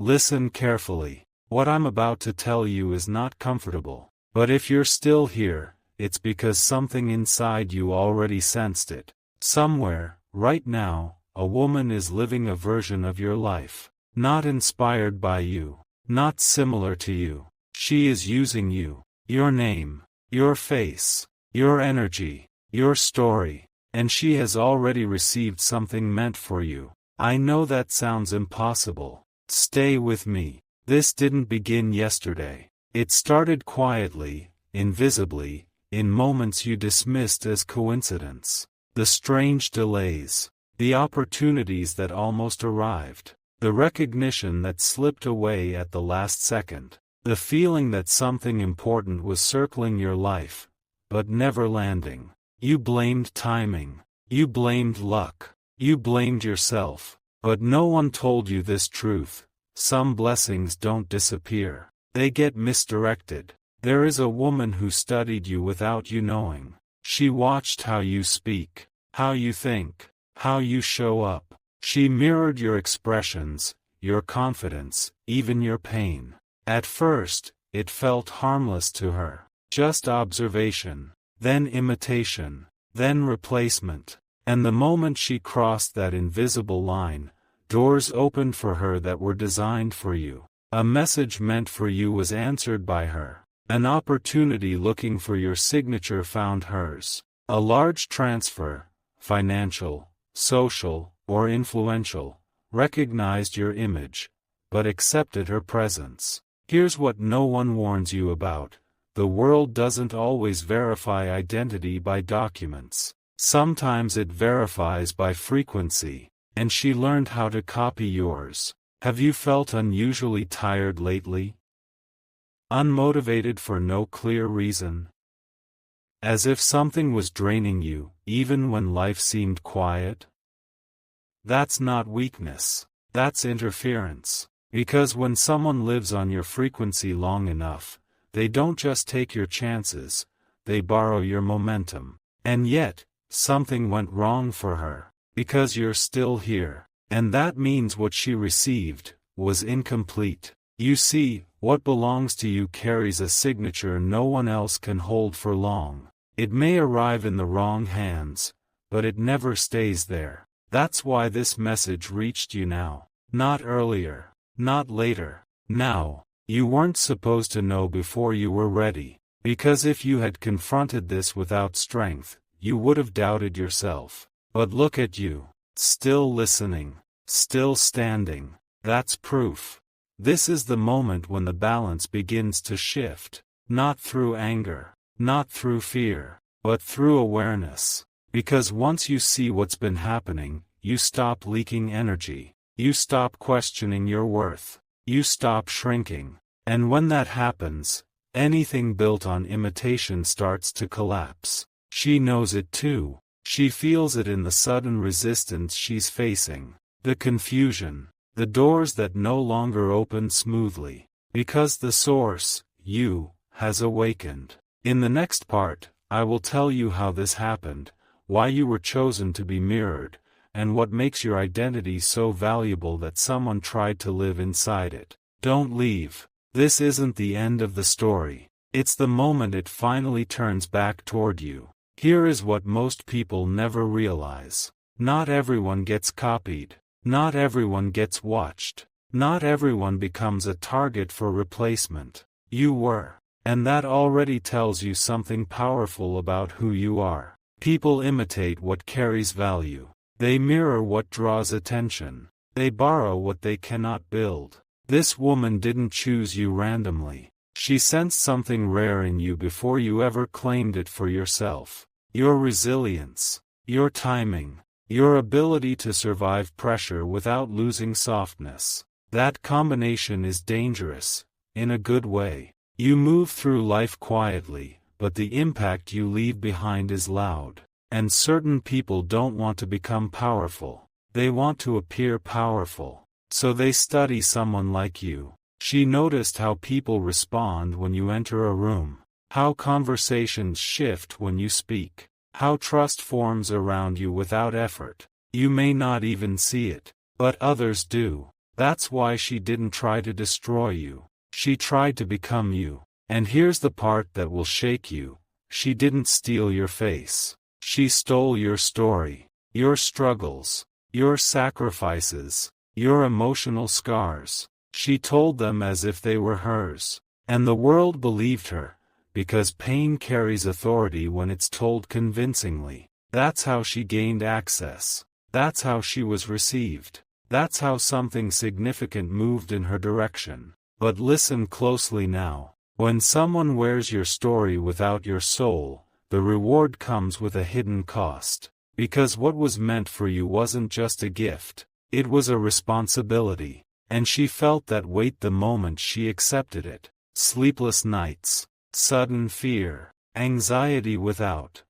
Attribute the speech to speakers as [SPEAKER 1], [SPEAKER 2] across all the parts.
[SPEAKER 1] Listen carefully. What I'm about to tell you is not comfortable. But if you're still here, it's because something inside you already sensed it. Somewhere, right now, a woman is living a version of your life. Not inspired by you. Not similar to you. She is using you. Your name. Your face. Your energy. Your story. And she has already received something meant for you. I know that sounds impossible. Stay with me. This didn't begin yesterday. It started quietly, invisibly, in moments you dismissed as coincidence. The strange delays. The opportunities that almost arrived. The recognition that slipped away at the last second. The feeling that something important was circling your life, but never landing. You blamed timing. You blamed luck. You blamed yourself. But no one told you this truth. Some blessings don't disappear. They get misdirected. There is a woman who studied you without you knowing. She watched how you speak, how you think, how you show up. She mirrored your expressions, your confidence, even your pain. At first, it felt harmless to her. Just observation, then imitation, then replacement. And the moment she crossed that invisible line, doors opened for her that were designed for you. A message meant for you was answered by her. An opportunity looking for your signature found hers. A large transfer, financial, social, or influential, recognized your image, but accepted her presence. Here's what no one warns you about. The world doesn't always verify identity by documents. Sometimes it verifies by frequency, and she learned how to copy yours. Have you felt unusually tired lately? Unmotivated for no clear reason? As if something was draining you, even when life seemed quiet? That's not weakness. That's interference. Because when someone lives on your frequency long enough, they don't just take your chances, they borrow your momentum. And yet, something went wrong for her. Because you're still here. And that means what she received was incomplete. You see, what belongs to you carries a signature no one else can hold for long. It may arrive in the wrong hands, but it never stays there. That's why this message reached you now. Not earlier. Not later. Now. You weren't supposed to know before you were ready. Because if you had confronted this without strength, you would have doubted yourself. But look at you. Still listening. Still standing. That's proof. This is the moment when the balance begins to shift. Not through anger. Not through fear. But through awareness. Because once you see what's been happening, you stop leaking energy. You stop questioning your worth. You stop shrinking. And when that happens, anything built on imitation starts to collapse. She knows it too. She feels it in the sudden resistance she's facing. The confusion. The doors that no longer open smoothly. Because the source, you, has awakened. In the next part, I will tell you how this happened, why you were chosen to be mirrored, and what makes your identity so valuable that someone tried to live inside it. Don't leave. This isn't the end of the story. It's the moment it finally turns back toward you. Here is what most people never realize. Not everyone gets copied. Not everyone gets watched. Not everyone becomes a target for replacement. You were. And that already tells you something powerful about who you are. People imitate what carries value. They mirror what draws attention. They borrow what they cannot build. This woman didn't choose you randomly. She sensed something rare in you before you ever claimed it for yourself. Your resilience. Your timing. Your ability to survive pressure without losing softness. That combination is dangerous, in a good way. You move through life quietly, but the impact you leave behind is loud. And certain people don't want to become powerful. They want to appear powerful. So they study someone like you. She noticed how people respond when you enter a room. How conversations shift when you speak. How trust forms around you without effort. You may not even see it, but others do. That's why she didn't try to destroy you. She tried to become you. And here's the part that will shake you. She didn't steal your face. She stole your story, your struggles, your sacrifices, your emotional scars. She told them as if they were hers. And the world believed her, because pain carries authority when it's told convincingly. That's how she gained access. That's how she was received. That's how something significant moved in her direction. But listen closely now. When someone wears your story without your soul, the reward comes with a hidden cost. Because what was meant for you wasn't just a gift, it was a responsibility. And she felt that weight the moment she accepted it. Sleepless nights, sudden fear, anxiety without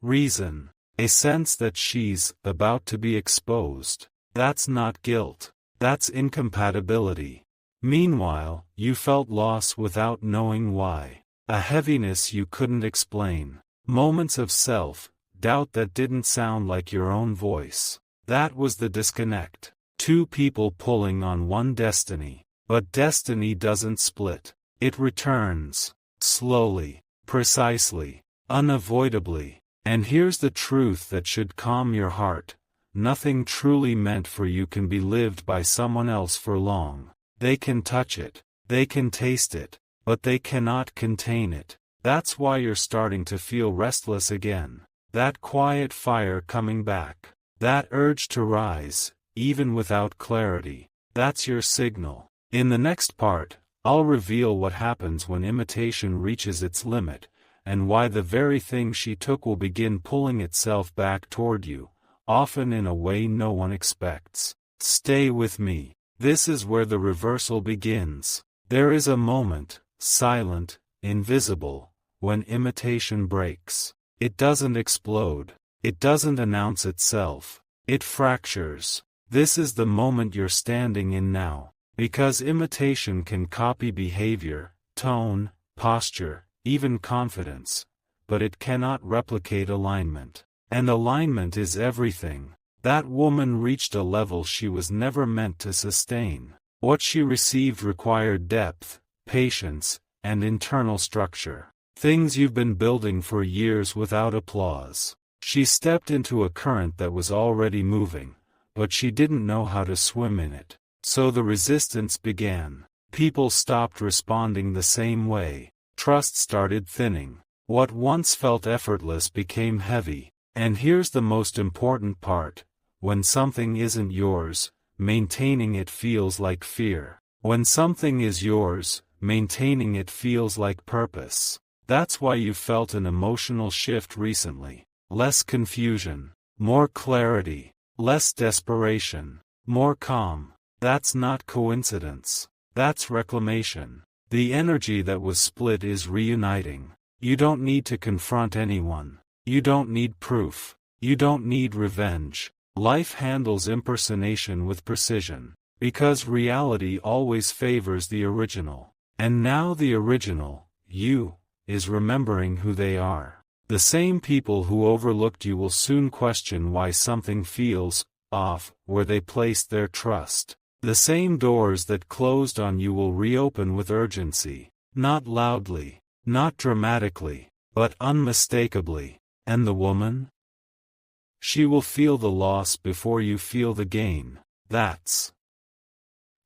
[SPEAKER 1] reason, a sense that she's about to be exposed. That's not guilt. That's incompatibility. Meanwhile, you felt loss without knowing why. A heaviness you couldn't explain. Moments of self-doubt that didn't sound like your own voice. That was the disconnect. Two people pulling on one destiny. But destiny doesn't split. It returns. Slowly. Precisely. Unavoidably. And here's the truth that should calm your heart. Nothing truly meant for you can be lived by someone else for long. They can touch it. They can taste it. But they cannot contain it. That's why you're starting to feel restless again. That quiet fire coming back. That urge to rise, even without clarity. That's your signal. In the next part, I'll reveal what happens when imitation reaches its limit, and why the very thing she took will begin pulling itself back toward you, often in a way no one expects. Stay with me. This is where the reversal begins. There is a moment, silent, invisible, when imitation breaks. It doesn't explode. It doesn't announce itself. It fractures. This is the moment you're standing in now. Because imitation can copy behavior, tone, posture, even confidence. But it cannot replicate alignment. And alignment is everything. That woman reached a level she was never meant to sustain. What she received required depth, patience, and internal structure. Things you've been building for years without applause. She stepped into a current that was already moving, but she didn't know how to swim in it. So the resistance began. People stopped responding the same way. Trust started thinning. What once felt effortless became heavy. And here's the most important part. When something isn't yours, maintaining it feels like fear. When something is yours, maintaining it feels like purpose. That's why you felt an emotional shift recently. Less confusion, more clarity, less desperation, more calm. That's not coincidence. That's reclamation. The energy that was split is reuniting. You don't need to confront anyone. You don't need proof. You don't need revenge. Life handles impersonation with precision. Because reality always favors the original. And now the original, you, is remembering who they are. The same people who overlooked you will soon question why something feels off where they placed their trust. The same doors that closed on you will reopen with urgency. Not loudly, not dramatically, but unmistakably. And the woman? She will feel the loss before you feel the gain. That's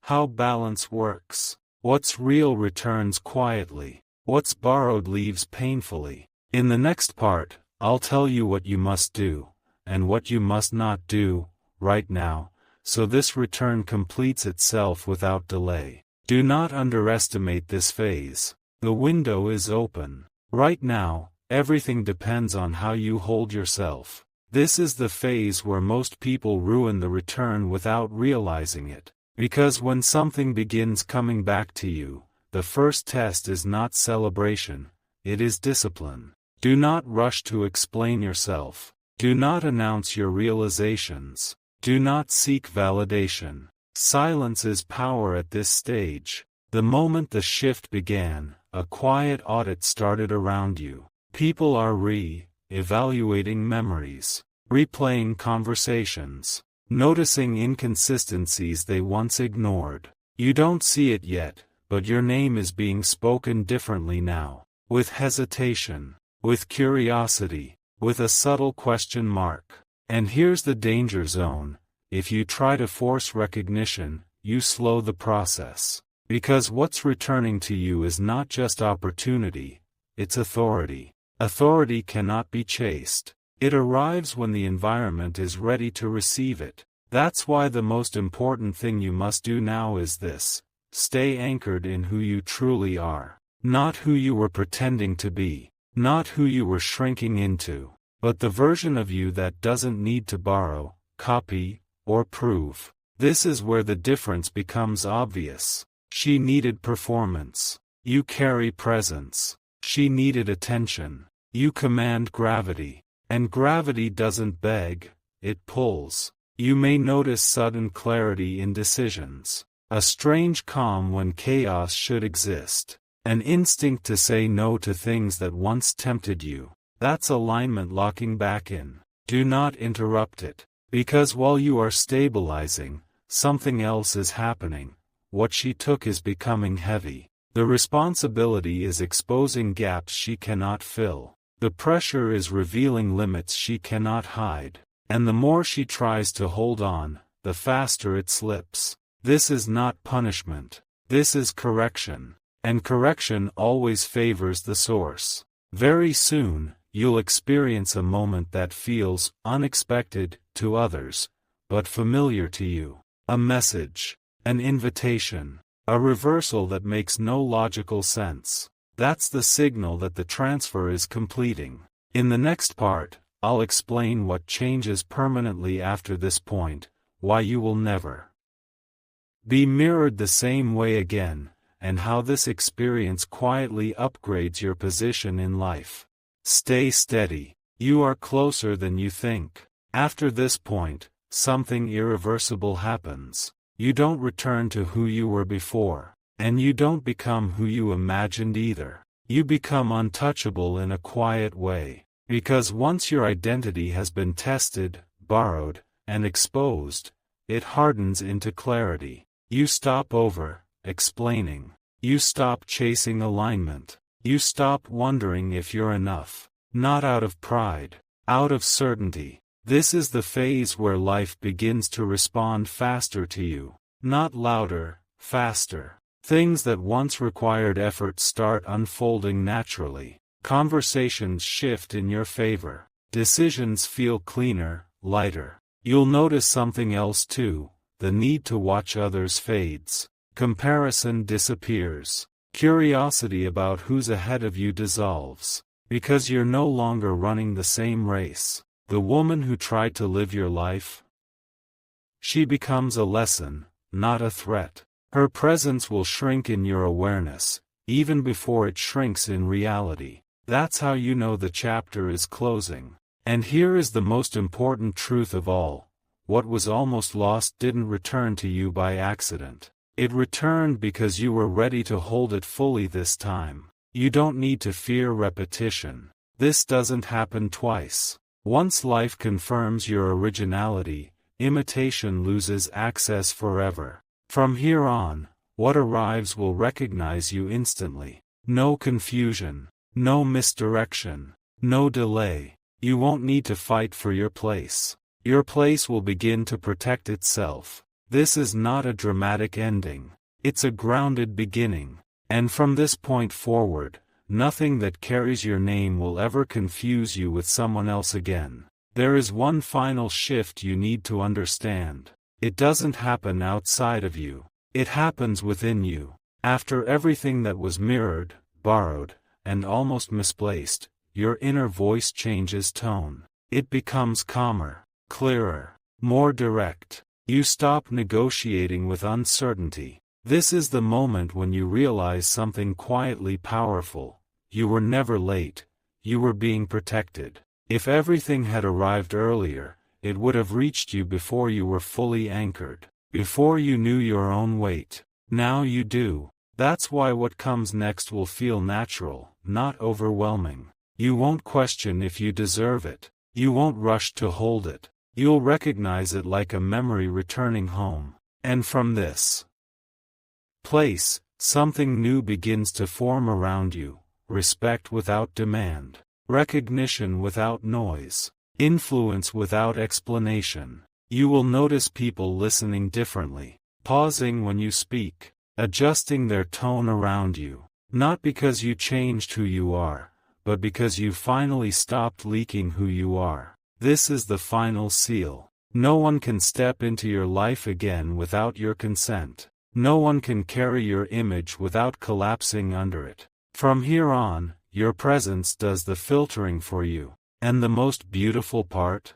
[SPEAKER 1] how balance works. What's real returns quietly. What's borrowed leaves painfully. In the next part, I'll tell you what you must do, and what you must not do, right now, so this return completes itself without delay. Do not underestimate this phase. The window is open. Right now, everything depends on how you hold yourself. This is the phase where most people ruin the return without realizing it. Because when something begins coming back to you, the first test is not celebration, it is discipline. Do not rush to explain yourself. Do not announce your realizations. Do not seek validation. Silence is power at this stage. The moment the shift began, a quiet audit started around you. People are re-evaluating memories, replaying conversations, noticing inconsistencies they once ignored. You don't see it yet, but your name is being spoken differently now, with hesitation, with curiosity, with a subtle question mark. And here's the danger zone: if you try to force recognition, you slow the process. Because what's returning to you is not just opportunity, it's authority. Authority cannot be chased. It arrives when the environment is ready to receive it. That's why the most important thing you must do now is this: stay anchored in who you truly are. Not who you were pretending to be. Not who you were shrinking into. But the version of you that doesn't need to borrow, copy, or prove. This is where the difference becomes obvious. She needed performance. You carry presence. She needed attention. You command gravity. And gravity doesn't beg, it pulls. You may notice sudden clarity in decisions. A strange calm when chaos should exist. An instinct to say no to things that once tempted you. That's alignment locking back in. Do not interrupt it. Because while you are stabilizing, something else is happening. What she took is becoming heavy. The responsibility is exposing gaps she cannot fill. The pressure is revealing limits she cannot hide. And the more she tries to hold on, the faster it slips. This is not punishment. This is correction. And correction always favors the source. Very soon, you'll experience a moment that feels unexpected to others, but familiar to you. A message. An invitation. A reversal that makes no logical sense. That's the signal that the transfer is completing. In the next part, I'll explain what changes permanently after this point, why you will never be mirrored the same way again, and how this experience quietly upgrades your position in life. Stay steady. You are closer than you think. After this point, something irreversible happens. You don't return to who you were before. And you don't become who you imagined either. You become untouchable in a quiet way. Because once your identity has been tested, borrowed, and exposed, it hardens into clarity. You stop over-explaining. You stop chasing alignment. You stop wondering if you're enough. Not out of pride. Out of certainty. This is the phase where life begins to respond faster to you. Not louder, faster. Things that once required effort start unfolding naturally. Conversations shift in your favor. Decisions feel cleaner, lighter. You'll notice something else too. The need to watch others fades. Comparison disappears. Curiosity about who's ahead of you dissolves. Because you're no longer running the same race. The woman who tried to live your life, she becomes a lesson, not a threat. Her presence will shrink in your awareness, even before it shrinks in reality. That's how you know the chapter is closing. And here is the most important truth of all. What was almost lost didn't return to you by accident. It returned because you were ready to hold it fully this time. You don't need to fear repetition. This doesn't happen twice. Once life confirms your originality, imitation loses access forever. From here on, what arrives will recognize you instantly. No confusion. No misdirection. No delay. You won't need to fight for your place. Your place will begin to protect itself. This is not a dramatic ending. It's a grounded beginning. And from this point forward, nothing that carries your name will ever confuse you with someone else again. There is one final shift you need to understand. It doesn't happen outside of you. It happens within you. After everything that was mirrored, borrowed, and almost misplaced, your inner voice changes tone. It becomes calmer, clearer, more direct. You stop negotiating with uncertainty. This is the moment when you realize something quietly powerful. You were never late. You were being protected. If everything had arrived earlier, it would have reached you before you were fully anchored. Before you knew your own weight. Now you do. That's why what comes next will feel natural, not overwhelming. You won't question if you deserve it. You won't rush to hold it. You'll recognize it like a memory returning home. And from this place, something new begins to form around you: respect without demand, recognition without noise, influence without explanation. You will notice people listening differently, pausing when you speak, adjusting their tone around you, not because you changed who you are, but because you finally stopped leaking who you are. This is the final seal. No one can step into your life again without your consent. No one can carry your image without collapsing under it. From here on, your presence does the filtering for you. And the most beautiful part?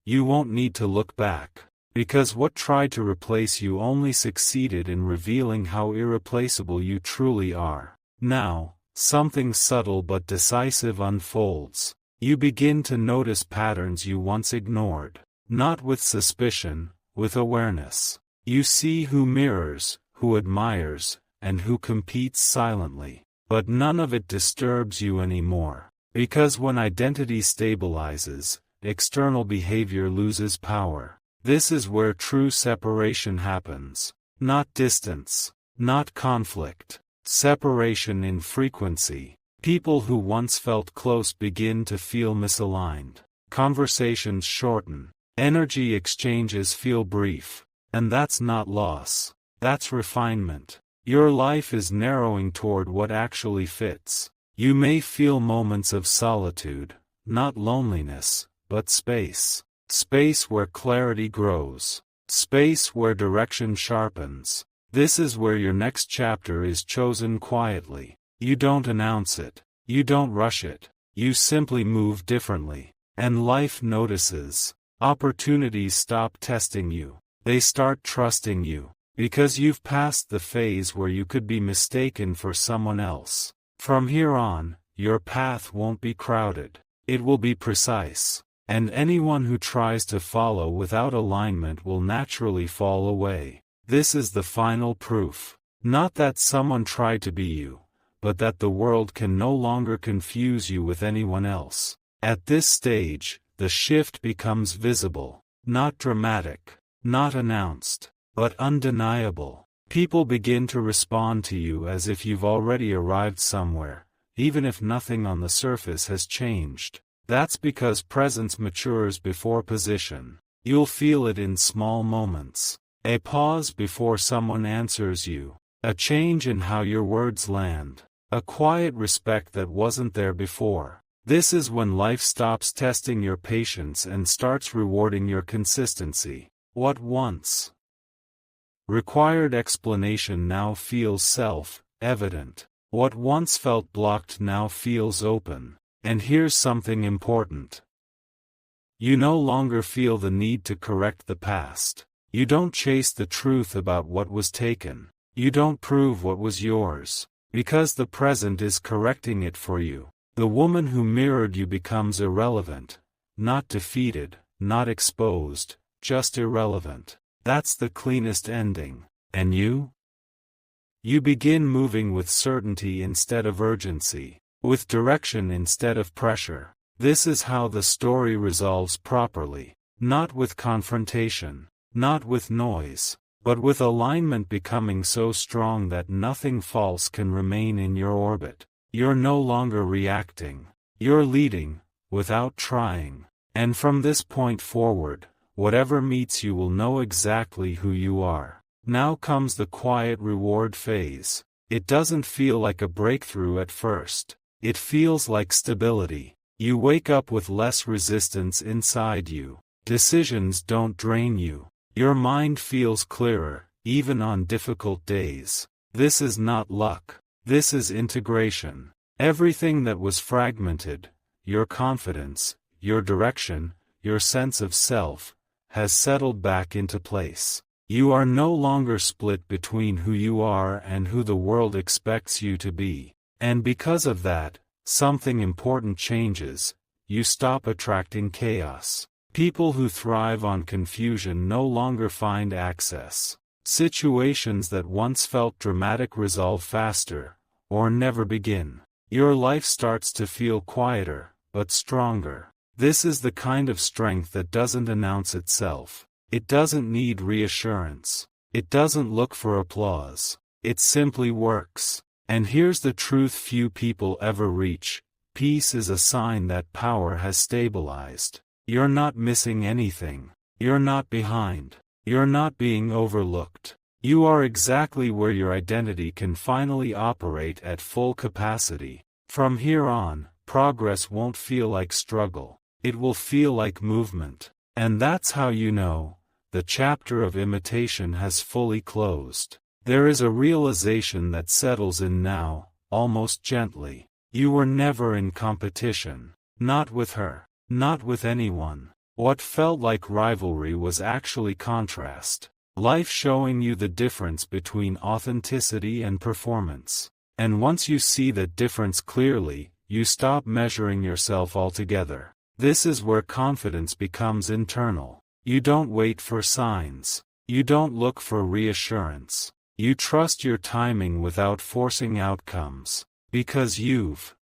[SPEAKER 1] You won't need to look back, because what tried to replace you only succeeded in revealing how irreplaceable you truly are. Now, something subtle but decisive unfolds. You begin to notice patterns you once ignored, not with suspicion, with awareness. You see who mirrors, who admires, and who competes silently. But none of it disturbs you anymore, because when identity stabilizes, external behavior loses power. This is where true separation happens. Not distance, not conflict. Separation in frequency. People who once felt close begin to feel misaligned. Conversations shorten. Energy exchanges feel brief. And that's not loss. That's refinement. Your life is narrowing toward what actually fits. You may feel moments of solitude, not loneliness, but space. Space where clarity grows. Space where direction sharpens. This is where your next chapter is chosen quietly. You don't announce it. You don't rush it. You simply move differently. And life notices. Opportunities stop testing you. They start trusting you. Because you've passed the phase where you could be mistaken for someone else. From here on, your path won't be crowded. It will be precise. And anyone who tries to follow without alignment will naturally fall away. This is the final proof. Not that someone tried to be you, but that the world can no longer confuse you with anyone else. At this stage, the shift becomes visible. Not dramatic, not announced, but undeniable. People begin to respond to you as if you've already arrived somewhere, even if nothing on the surface has changed. That's because presence matures before position. You'll feel it in small moments. A pause before someone answers you. A change in how your words land. A quiet respect that wasn't there before. This is when life stops testing your patience and starts rewarding your consistency. What once required explanation now feels self-evident. What once felt blocked now feels open. And here's something important. You no longer feel the need to correct the past. You don't chase the truth about what was taken. You don't prove what was yours. Because the present is correcting it for you. The woman who mirrored you becomes irrelevant. Not defeated, not exposed, just irrelevant. That's the cleanest ending. And you? You begin moving with certainty instead of urgency. With direction instead of pressure. This is how the story resolves properly. Not with confrontation. Not with noise. But with alignment becoming so strong that nothing false can remain in your orbit. You're no longer reacting. You're leading, without trying. And from this point forward, whatever meets you will know exactly who you are. Now comes the quiet reward phase. It doesn't feel like a breakthrough at first. It feels like stability. You wake up with less resistance inside you. Decisions don't drain you. Your mind feels clearer, even on difficult days. This is not luck. This is integration. Everything that was fragmented, your confidence, your direction, your sense of self, has settled back into place. You are no longer split between who you are and who the world expects you to be. And because of that, something important changes. You stop attracting chaos. People who thrive on confusion no longer find access. Situations that once felt dramatic resolve faster, or never begin. Your life starts to feel quieter, but stronger. This is the kind of strength that doesn't announce itself. It doesn't need reassurance. It doesn't look for applause. It simply works. And here's the truth few people ever reach. Peace is a sign that power has stabilized. You're not missing anything. You're not behind. You're not being overlooked. You are exactly where your identity can finally operate at full capacity. From here on, progress won't feel like struggle. It will feel like movement. And that's how you know the chapter of imitation has fully closed. There is a realization that settles in now, almost gently. You were never in competition. Not with her. Not with anyone. What felt like rivalry was actually contrast. Life showing you the difference between authenticity and performance. And once you see that difference clearly, you stop measuring yourself altogether. This is where confidence becomes internal. You don't wait for signs. You don't look for reassurance. You trust your timing without forcing outcomes. Because you've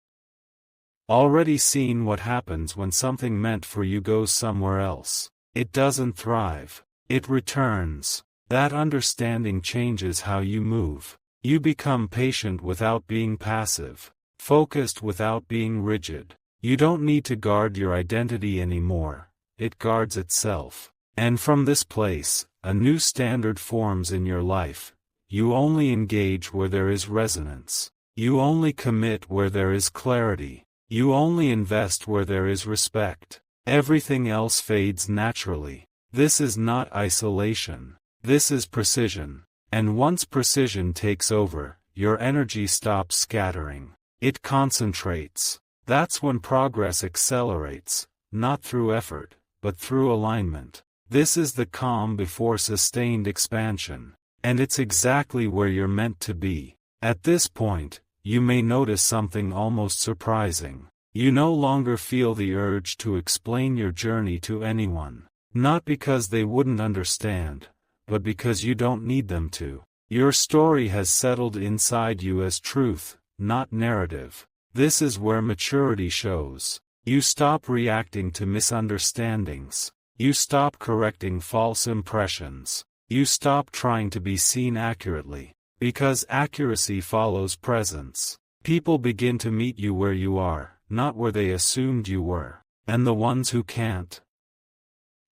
[SPEAKER 1] already seen what happens when something meant for you goes somewhere else. It doesn't thrive. It returns. That understanding changes how you move. You become patient without being passive. Focused without being rigid. You don't need to guard your identity anymore. It guards itself. And from this place, a new standard forms in your life. You only engage where there is resonance. You only commit where there is clarity. You only invest where there is respect. Everything else fades naturally. This is not isolation. This is precision. And once precision takes over, your energy stops scattering. It concentrates. That's when progress accelerates, not through effort, but through alignment. This is the calm before sustained expansion. And it's exactly where you're meant to be. At this point, you may notice something almost surprising. You no longer feel the urge to explain your journey to anyone. Not because they wouldn't understand, but because you don't need them to. Your story has settled inside you as truth, not narrative. This is where maturity shows. You stop reacting to misunderstandings. You stop correcting false impressions. You stop trying to be seen accurately. Because accuracy follows presence. People begin to meet you where you are, not where they assumed you were. And the ones who can't,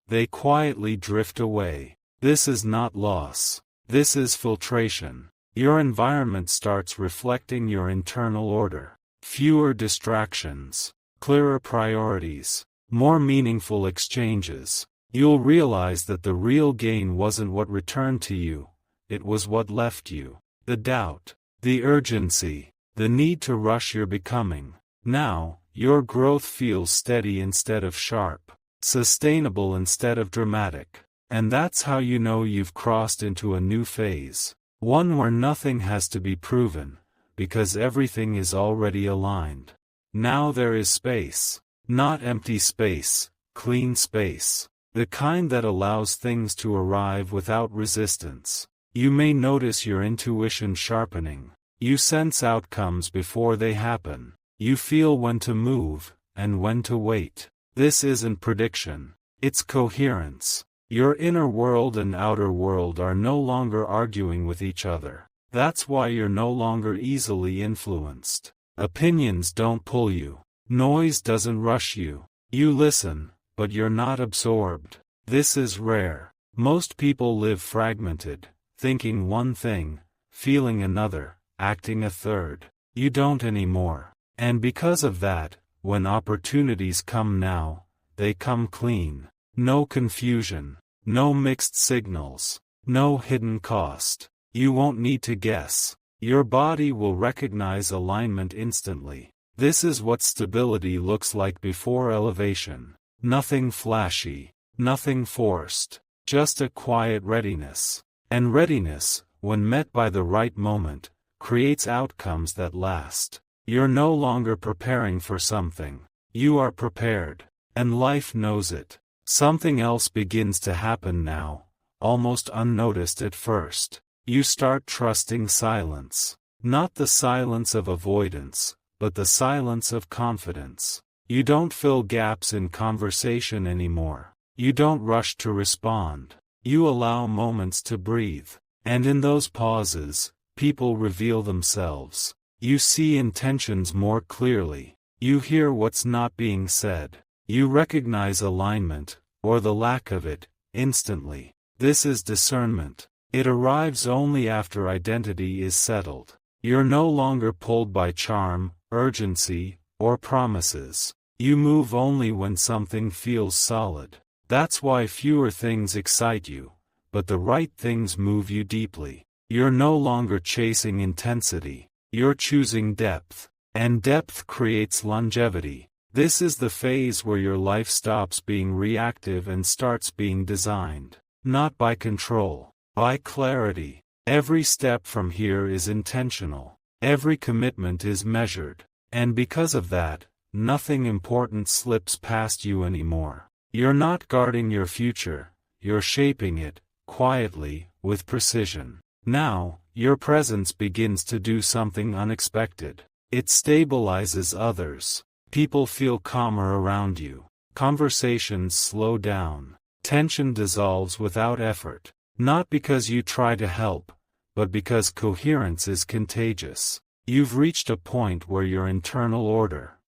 [SPEAKER 1] they quietly drift away. This is not loss. This is filtration. Your environment starts reflecting your internal order. Fewer distractions. Clearer priorities. More meaningful exchanges. You'll realize that the real gain wasn't what returned to you. It was what left you. The doubt. The urgency. The need to rush your becoming. Now, your growth feels steady instead of sharp. Sustainable instead of dramatic. And that's how you know you've crossed into a new phase. One where nothing has to be proven, because everything is already aligned. Now there is space. Not empty space, clean space. The kind that allows things to arrive without resistance. You may notice your intuition sharpening. You sense outcomes before they happen. You feel when to move, and when to wait. This isn't prediction. It's coherence. Your inner world and outer world are no longer arguing with each other. That's why you're no longer easily influenced. Opinions don't pull you. Noise doesn't rush you. You listen, but you're not absorbed. This is rare. Most people live fragmented, thinking one thing, feeling another, acting a third. You don't anymore. And because of that, when opportunities come now, they come clean. No confusion. No mixed signals. No hidden cost. You won't need to guess. Your body will recognize alignment instantly. This is what stability looks like before elevation. Nothing flashy. Nothing forced. Just a quiet readiness. And readiness, when met by the right moment, creates outcomes that last. You're no longer preparing for something. You are prepared. And life knows it. Something else begins to happen now, almost unnoticed at first. You start trusting silence. Not the silence of avoidance, but the silence of confidence. You don't fill gaps in conversation anymore. You don't rush to respond. You allow moments to breathe. And in those pauses, people reveal themselves. You see intentions more clearly. You hear what's not being said. You recognize alignment, or the lack of it, instantly. This is discernment. It arrives only after identity is settled. You're no longer pulled by charm, urgency, or promises. You move only when something feels solid. That's why fewer things excite you, but the right things move you deeply. You're no longer chasing intensity. You're choosing depth. And depth creates longevity. This is the phase where your life stops being reactive and starts being designed. Not by control, by clarity. Every step from here is intentional. Every commitment is measured. And because of that, nothing important slips past you anymore. You're not guarding your future, you're shaping it, quietly, with precision. Now, your presence begins to do something unexpected. It stabilizes others. People feel calmer around you. Conversations slow down. Tension dissolves without effort. Not because you try to help, but because coherence is contagious. You've reached a point where your internal order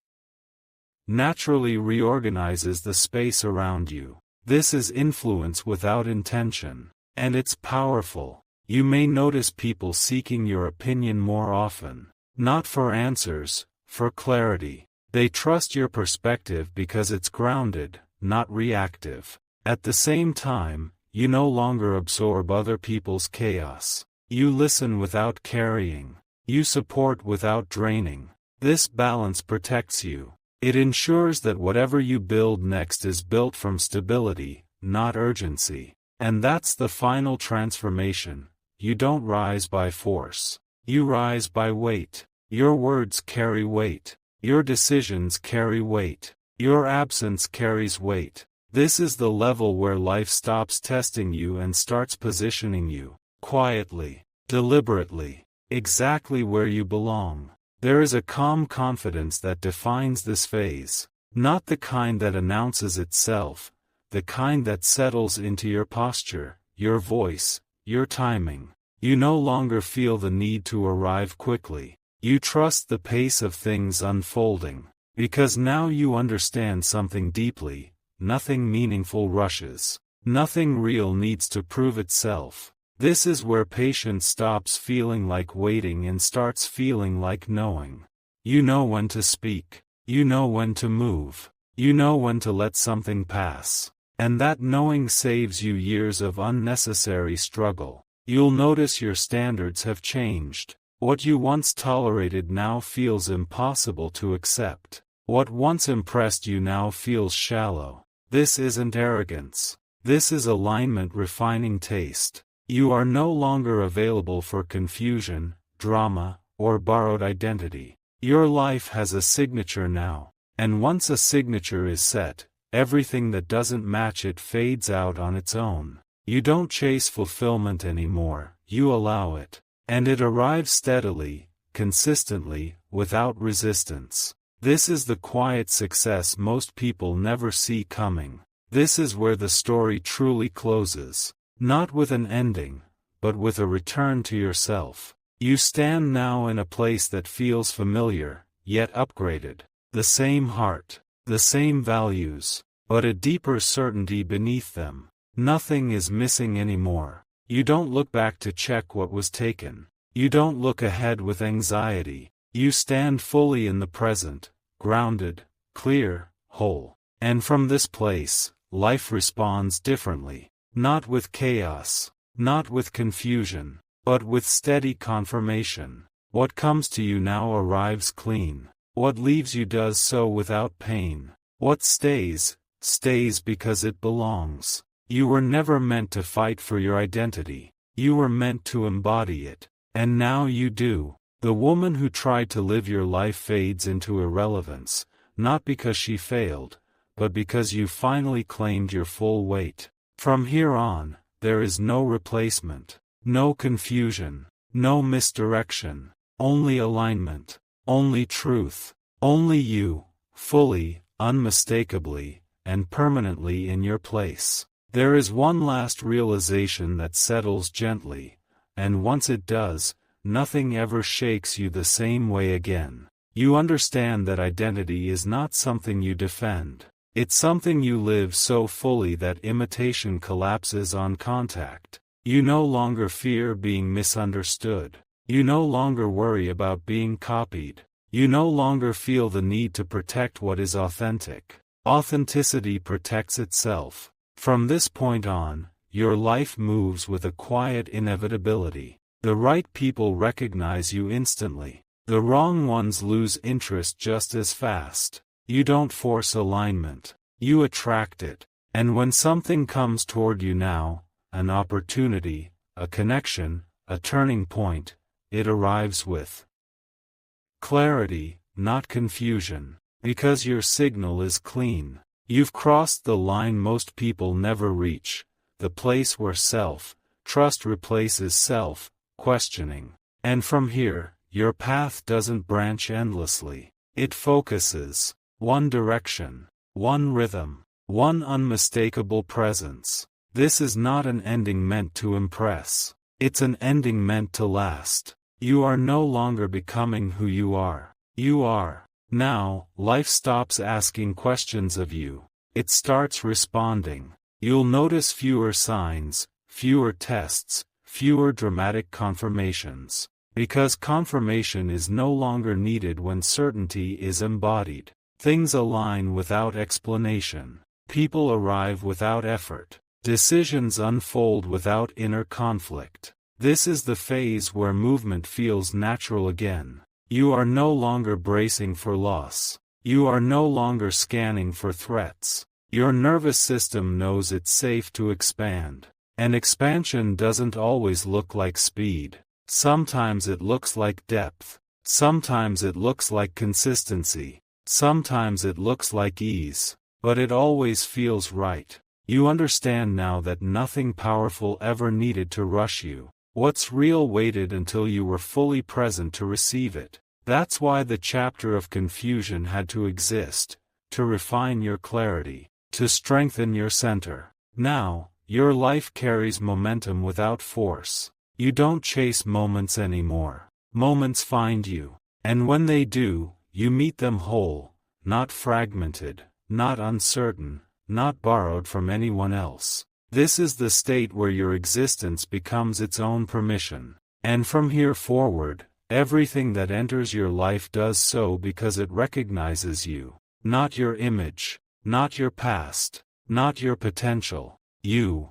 [SPEAKER 1] naturally reorganizes the space around you. This is influence without intention, and it's powerful. You may notice people seeking your opinion more often, not for answers, for clarity. They trust your perspective because it's grounded, not reactive. At the same time, you no longer absorb other people's chaos. You listen without carrying. You support without draining. This balance protects you. It ensures that whatever you build next is built from stability, not urgency. And that's the final transformation. You don't rise by force. You rise by weight. Your words carry weight. Your decisions carry weight. Your absence carries weight. This is the level where life stops testing you and starts positioning you, quietly, deliberately, exactly where you belong. There is a calm confidence that defines this phase, not the kind that announces itself, the kind that settles into your posture, your voice, your timing. You no longer feel the need to arrive quickly. You trust the pace of things unfolding, because now you understand something deeply. Nothing meaningful rushes. Nothing real needs to prove itself. This is where patience stops feeling like waiting and starts feeling like knowing. You know when to speak. You know when to move. You know when to let something pass. And that knowing saves you years of unnecessary struggle. You'll notice your standards have changed. What you once tolerated now feels impossible to accept. What once impressed you now feels shallow. This isn't arrogance. This is alignment refining taste. You are no longer available for confusion, drama, or borrowed identity. Your life has a signature now. And once a signature is set, everything that doesn't match it fades out on its own. You don't chase fulfillment anymore, you allow it. And it arrives steadily, consistently, without resistance. This is the quiet success most people never see coming. This is where the story truly closes. Not with an ending, but with a return to yourself. You stand now in a place that feels familiar, yet upgraded. The same heart, the same values, but a deeper certainty beneath them. Nothing is missing anymore. You don't look back to check what was taken. You don't look ahead with anxiety. You stand fully in the present, grounded, clear, whole. And from this place, life responds differently. Not with chaos, not with confusion, but with steady confirmation. What comes to you now arrives clean. What leaves you does so without pain. What stays, stays because it belongs. You were never meant to fight for your identity. You were meant to embody it. And now you do. The woman who tried to live your life fades into irrelevance, not because she failed, but because you finally claimed your full weight. From here on, there is no replacement, no confusion, no misdirection, only alignment, only truth, only you, fully, unmistakably, and permanently in your place. There is one last realization that settles gently, and once it does, nothing ever shakes you the same way again. You understand that identity is not something you defend. It's something you live so fully that imitation collapses on contact. You no longer fear being misunderstood. You no longer worry about being copied. You no longer feel the need to protect what is authentic. Authenticity protects itself. From this point on, your life moves with a quiet inevitability. The right people recognize you instantly. The wrong ones lose interest just as fast. You don't force alignment. You attract it. And when something comes toward you now, an opportunity, a connection, a turning point, it arrives with clarity, not confusion. Because your signal is clean. You've crossed the line most people never reach, the place where self-trust replaces self-questioning. And from here, your path doesn't branch endlessly. It focuses. One direction. One rhythm. One unmistakable presence. This is not an ending meant to impress. It's an ending meant to last. You are no longer becoming who you are. You are. Now, life stops asking questions of you. It starts responding. You'll notice fewer signs, fewer tests, fewer dramatic confirmations. Because confirmation is no longer needed when certainty is embodied. Things align without explanation. People arrive without effort. Decisions unfold without inner conflict. This is the phase where movement feels natural again. You are no longer bracing for loss. You are no longer scanning for threats. Your nervous system knows it's safe to expand. And expansion doesn't always look like speed. Sometimes it looks like depth. Sometimes it looks like consistency. Sometimes it looks like ease. But it always feels right. You understand now that nothing powerful ever needed to rush you. What's real waited until you were fully present to receive it. That's why the chapter of confusion had to exist, to refine your clarity, to strengthen your center. Now, your life carries momentum without force. You don't chase moments anymore. Moments find you. And when they do, you meet them whole, not fragmented, not uncertain, not borrowed from anyone else. This is the state where your existence becomes its own permission. And from here forward, everything that enters your life does so because it recognizes you. Not your image, not your past, not your potential. You.